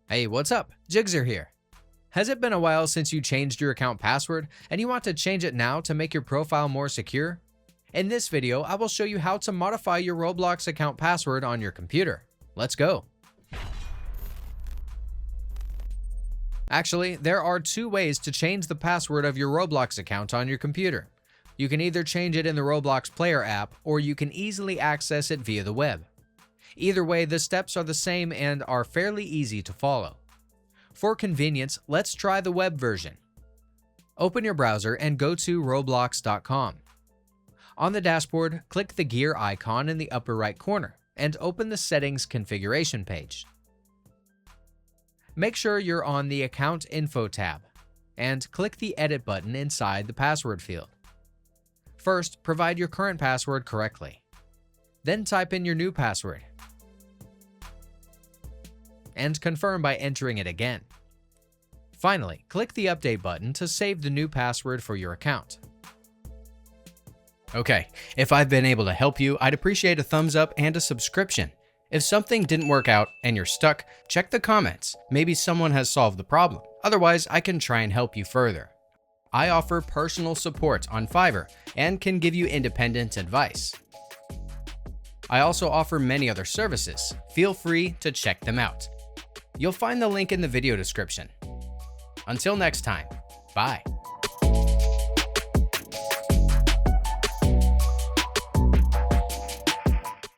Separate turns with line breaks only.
Hey, what's up? Jigxor here. Has it been a while since you changed your account password and you want to change it now to make your profile more secure? In this video, I will show you how to modify your Roblox account password on your computer. Let's go. Actually, there are two ways to change the password of your Roblox account on your computer. You can either change it in the Roblox Player app, or you can easily access it via the web. Either way, the steps are the same and are fairly easy to follow. For convenience, let's try the web version. Open your browser and go to roblox.com. On the dashboard, click the gear icon in the upper right corner and open the Settings configuration page. Make sure you're on the Account Info tab and click the Edit button inside the password field. First, provide your current password correctly. Then type in your new password and confirm by entering it again. Finally, click the Update button to save the new password for your account. Okay, if I've been able to help you, I'd appreciate a thumbs up and a subscription. If something didn't work out and you're stuck, check the comments. Maybe someone has solved the problem. Otherwise, I can try and help you further. I offer personal support on Fiverr and can give you independent advice. I also offer many other services. Feel free to check them out. You'll find the link in the video description. Until next time, bye.